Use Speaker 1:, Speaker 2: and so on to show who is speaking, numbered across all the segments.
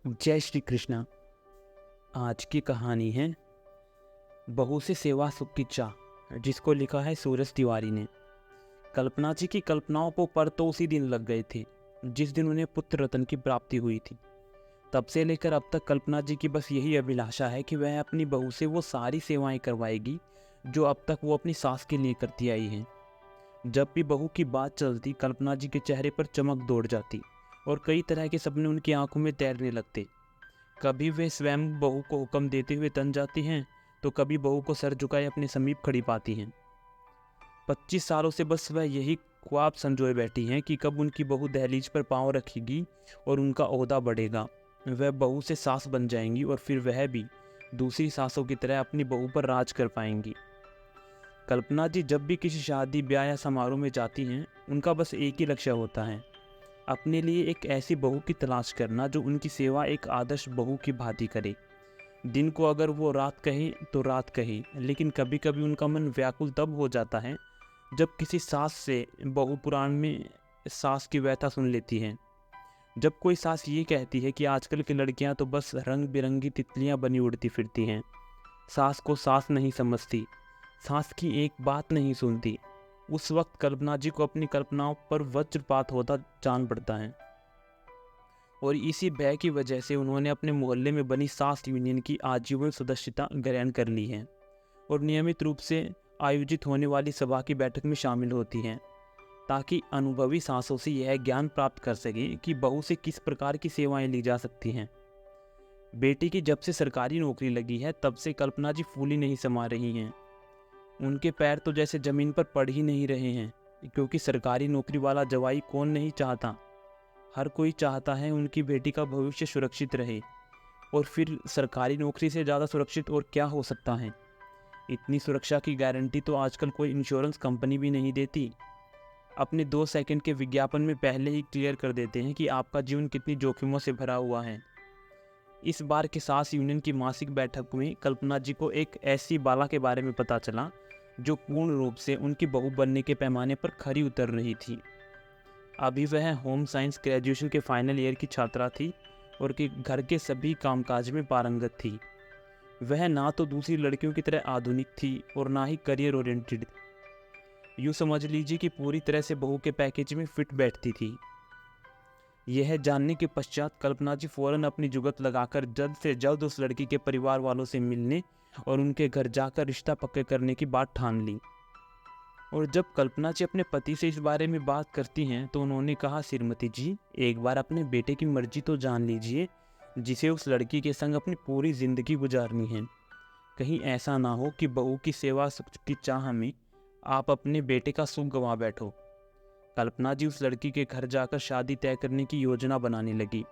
Speaker 1: जय श्री कृष्णा। आज की कहानी है बहू से सेवा सुख की चाह, जिसको लिखा है सूरज तिवारी ने। कल्पना जी की कल्पनाओं को पर तो उसी दिन लग गए थे जिस दिन उन्हें पुत्र रतन की प्राप्ति हुई थी। तब से लेकर अब तक कल्पना जी की बस यही अभिलाषा है कि वह अपनी बहू से वो सारी सेवाएं करवाएगी जो अब तक वो अपनी सास के लिए करती आई हैं। जब भी बहू की बात चलती, कल्पना जी के चेहरे पर चमक दौड़ जाती और कई तरह के सपने उनकी आंखों में तैरने लगते। कभी वे स्वयं बहू को हुक्म देते हुए तन जाती हैं, तो कभी बहू को सर झुकाए अपने समीप खड़ी पाती हैं। 25 सालों से बस वह यही ख्वाब संजोए बैठी हैं कि कब उनकी बहू दहलीज पर पांव रखेगी और उनका ओहदा बढ़ेगा। वह बहू से सास बन जाएंगी और फिर वह भी दूसरी सासों की तरह अपनी बहू पर राज कर पाएंगी। कल्पना जी जब भी किसी शादी ब्याह या समारोह में जाती हैं, उनका बस एक ही लक्ष्य होता है, अपने लिए एक ऐसी बहू की तलाश करना जो उनकी सेवा एक आदर्श बहू की भांति करे। दिन को अगर वो रात कहे तो रात कहे, लेकिन कभी कभी उनका मन व्याकुल तब हो जाता है जब किसी सास से बहू पुराण में सास की व्यथा सुन लेती है। जब कोई सास ये कहती है कि आजकल की लड़कियां तो बस रंग बिरंगी तितलियां बनी उड़ती फिरती हैं, सास को सास नहीं समझती, सास की एक बात नहीं सुनती, उस वक्त कल्पना जी को अपनी कल्पनाओं पर वज्रपात होता जान पड़ता है। और इसी भय की वजह से उन्होंने अपने मोहल्ले में बनी सास यूनियन की आजीवन सदस्यता ग्रहण कर ली है और नियमित रूप से आयोजित होने वाली सभा की बैठक में शामिल होती हैं, ताकि अनुभवी सासों से यह ज्ञान प्राप्त कर सके कि बहू से किस प्रकार की सेवाएं ली जा सकती हैं। बेटी की जब से सरकारी नौकरी लगी है, तब से कल्पना जी फूली नहीं समा रही हैं। उनके पैर तो जैसे जमीन पर पड़ ही नहीं रहे हैं, क्योंकि सरकारी नौकरी वाला जवाई कौन नहीं चाहता। हर कोई चाहता है उनकी बेटी का भविष्य सुरक्षित रहे, और फिर सरकारी नौकरी से ज़्यादा सुरक्षित और क्या हो सकता है। इतनी सुरक्षा की गारंटी तो आजकल कोई इंश्योरेंस कंपनी भी नहीं देती। अपने 2 सेकंड के विज्ञापन में पहले ही क्लियर कर देते हैं कि आपका जीवन कितनी जोखिमों से भरा हुआ है। इस बार के सास यूनियन की मासिक बैठक में कल्पना जी को एक ऐसी बाला के बारे में पता चला जो पूर्ण रूप से उनकी बहू बनने के पैमाने पर खरी उतर रही थी। अभी वह होम साइंस ग्रेजुएशन के फाइनल ईयर की छात्रा थी और कि घर के सभी कामकाज में पारंगत थी। वह ना तो दूसरी लड़कियों की तरह आधुनिक थी और ना ही करियर ओरिएंटेड। यूँ समझ लीजिए कि पूरी तरह से बहू के पैकेज में फिट बैठती थी। यह जानने के पश्चात कल्पना जी फौरन अपनी जुगत लगाकर जल्द से जल्द उस लड़की के परिवार वालों से मिलने और उनके घर जाकर रिश्ता पक्का करने की बात ठान ली। और जब कल्पना जी अपने पति से इस बारे में बात करती हैं, तो उन्होंने कहा, श्रीमती जी, एक बार अपने बेटे की मर्जी तो जान लीजिए, जिसे उस लड़की के संग अपनी पूरी जिंदगी गुजारनी है। कहीं ऐसा ना हो कि बहू की सेवा सुख की चाह में आप अपने बेटे का सुख गंवा बैठो। कल्पना जी उस लड़की के घर जाकर शादी तय करने की योजना बनाने लगी।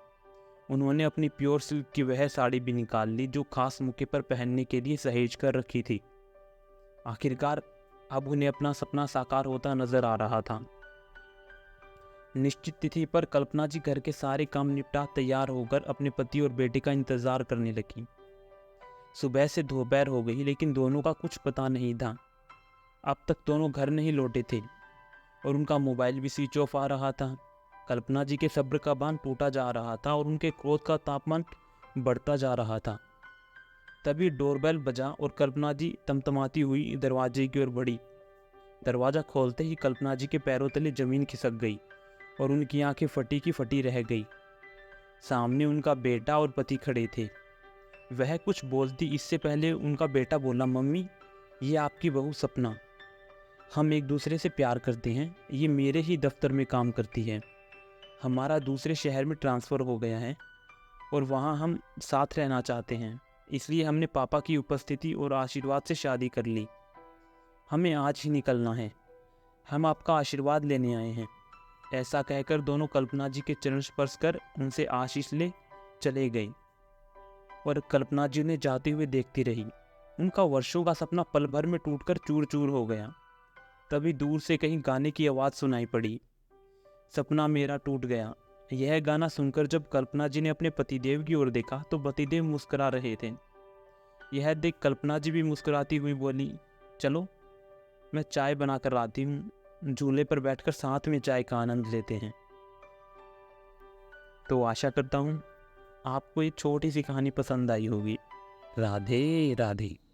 Speaker 1: उन्होंने अपनी प्योर सिल्क की वह साड़ी भी निकाल ली जो खास मौके पर पहनने के लिए सहेज कर रखी थी। आखिरकार अब उन्हें अपना सपना साकार होता नजर आ रहा था। निश्चित तिथि पर कल्पना जी घर के सारे काम निपटा तैयार होकर अपने पति और बेटे का इंतजार करने लगी। सुबह से दोपहर हो गई, लेकिन दोनों का कुछ पता नहीं था। अब तक दोनों घर नहीं लौटे थे और उनका मोबाइल भी स्विच ऑफ आ रहा था। कल्पना जी के सब्र का बांध टूटा जा रहा था और उनके क्रोध का तापमान बढ़ता जा रहा था। तभी डोरबेल बजा और कल्पना जी तमतमाती हुई दरवाजे की ओर बढ़ी। दरवाज़ा खोलते ही कल्पना जी के पैरों तले जमीन खिसक गई और उनकी आंखें फटी की फटी रह गई। सामने उनका बेटा और पति खड़े थे। वह कुछ बोलती इससे पहले उनका बेटा बोला, मम्मी, ये आपकी बहू सपना, हम एक दूसरे से प्यार करते हैं। ये मेरे ही दफ्तर में काम करती है। हमारा दूसरे शहर में ट्रांसफ़र हो गया है और वहाँ हम साथ रहना चाहते हैं, इसलिए हमने पापा की उपस्थिति और आशीर्वाद से शादी कर ली। हमें आज ही निकलना है। हम आपका आशीर्वाद लेने आए हैं। ऐसा कहकर दोनों कल्पना जी के चरण स्पर्श कर उनसे आशीष ले चले गए और कल्पना जी उन्हें जाते हुए देखती रही। उनका वर्षों का सपना पल भर में टूटकर चूर चूर हो गया। तभी दूर से कहीं गाने की आवाज़ सुनाई पड़ी, सपना मेरा टूट गया। यह गाना सुनकर जब कल्पना जी ने अपने पतिदेव की ओर देखा तो पतिदेव मुस्कुरा रहे थे। यह देख कल्पना जी भी मुस्कुराती हुई बोली, चलो मैं चाय बनाकर लाती हूँ, झूले पर बैठकर साथ में चाय का आनंद लेते हैं। तो आशा करता हूँ आपको एक छोटी सी कहानी पसंद आई होगी। राधे राधे।